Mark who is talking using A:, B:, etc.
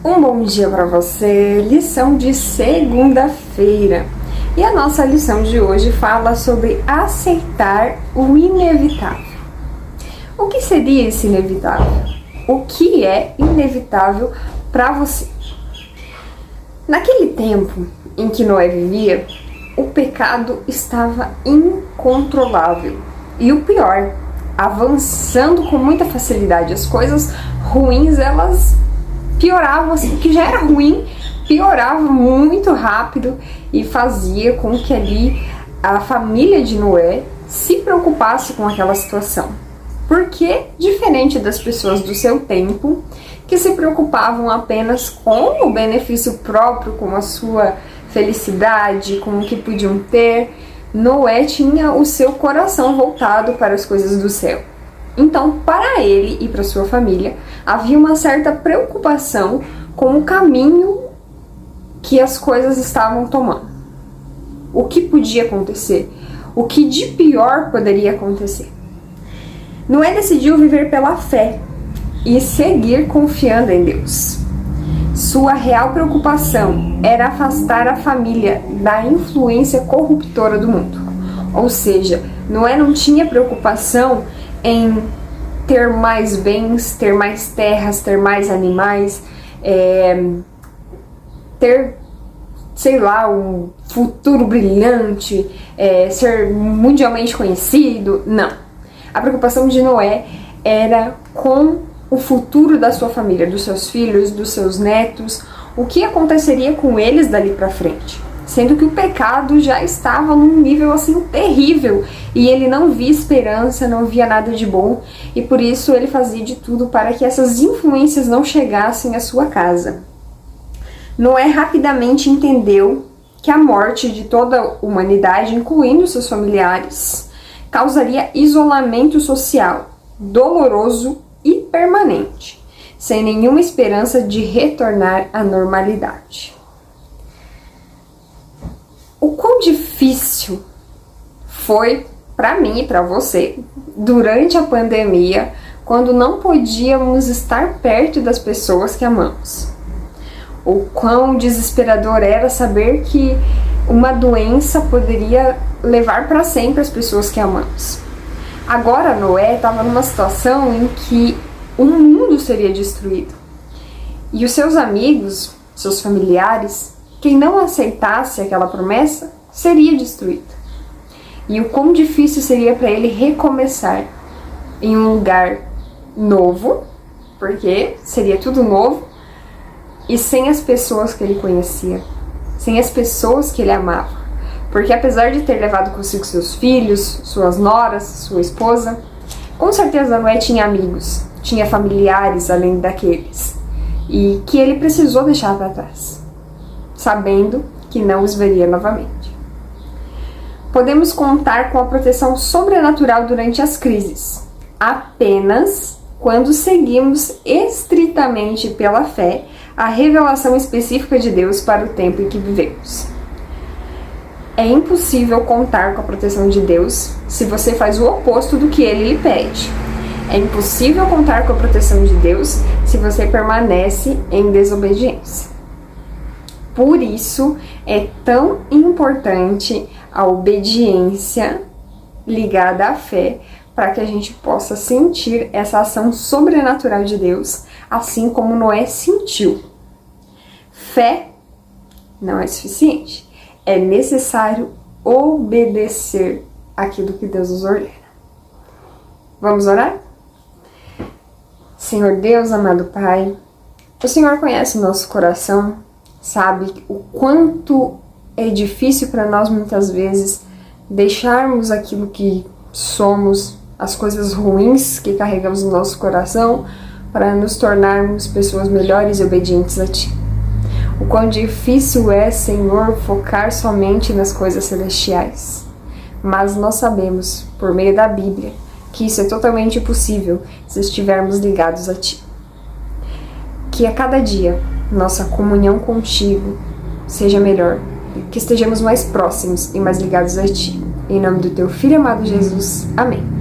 A: Um bom dia para você, lição de segunda-feira. E a nossa lição de hoje fala sobre aceitar o inevitável. O que seria esse inevitável? O que é inevitável para você? Naquele tempo em que Noé vivia, o pecado estava incontrolável. E o pior, avançando com muita facilidade. As coisas ruins, elas pioravam, assim, o que já era ruim, piorava muito rápido e fazia com que ali a família de Noé se preocupasse com aquela situação. Porque, diferente das pessoas do seu tempo, que se preocupavam apenas com o benefício próprio, com a sua felicidade, com o que podiam ter, Noé tinha o seu coração voltado para as coisas do céu. Então, para ele e para sua família, havia uma certa preocupação com o caminho que as coisas estavam tomando. O que podia acontecer? O que de pior poderia acontecer? Noé decidiu viver pela fé e seguir confiando em Deus. Sua real preocupação era afastar a família da influência corruptora do mundo. Ou seja, Noé não tinha preocupação em ter mais bens, ter mais terras, ter mais animais, ter, sei lá, um futuro brilhante, ser mundialmente conhecido. Não. A preocupação de Noé era com o futuro da sua família, dos seus filhos, dos seus netos, o que aconteceria com eles dali para frente. Sendo que o pecado já estava num nível assim terrível e ele não via esperança, não via nada de bom, e por isso ele fazia de tudo para que essas influências não chegassem à sua casa. Noé rapidamente entendeu que a morte de toda a humanidade, incluindo seus familiares, causaria isolamento social, doloroso e permanente, sem nenhuma esperança de retornar à normalidade. O quão difícil foi para mim e para você durante a pandemia, quando não podíamos estar perto das pessoas que amamos. O quão desesperador era saber que uma doença poderia levar para sempre as pessoas que amamos. Agora Noé estava numa situação em que o mundo seria destruído. E os seus amigos, seus familiares, quem não aceitasse aquela promessa, seria destruído. E o quão difícil seria para ele recomeçar em um lugar novo, porque seria tudo novo, e sem as pessoas que ele conhecia, sem as pessoas que ele amava. Porque apesar de ter levado consigo seus filhos, suas noras, sua esposa, com certeza Noé tinha amigos, tinha familiares além daqueles, e que ele precisou deixar para trás, sabendo que não os veria novamente. Podemos contar com a proteção sobrenatural durante as crises, apenas quando seguimos estritamente pela fé a revelação específica de Deus para o tempo em que vivemos. É impossível contar com a proteção de Deus se você faz o oposto do que Ele lhe pede. É impossível contar com a proteção de Deus se você permanece em desobediência. Por isso, é tão importante a obediência ligada à fé, para que a gente possa sentir essa ação sobrenatural de Deus, assim como Noé sentiu. Fé não é suficiente. É necessário obedecer aquilo que Deus nos ordena. Vamos orar? Senhor Deus, amado Pai, o Senhor conhece o nosso coração, sabe o quanto é difícil para nós muitas vezes deixarmos aquilo que somos, as coisas ruins que carregamos no nosso coração, para nos tornarmos pessoas melhores e obedientes a Ti. O quão difícil é, Senhor, focar somente nas coisas celestiais. Mas nós sabemos, por meio da Bíblia, que isso é totalmente possível se estivermos ligados a Ti. Que a cada dia nossa comunhão contigo seja melhor, que estejamos mais próximos e mais ligados a Ti. Em nome do Teu Filho amado Jesus. Amém.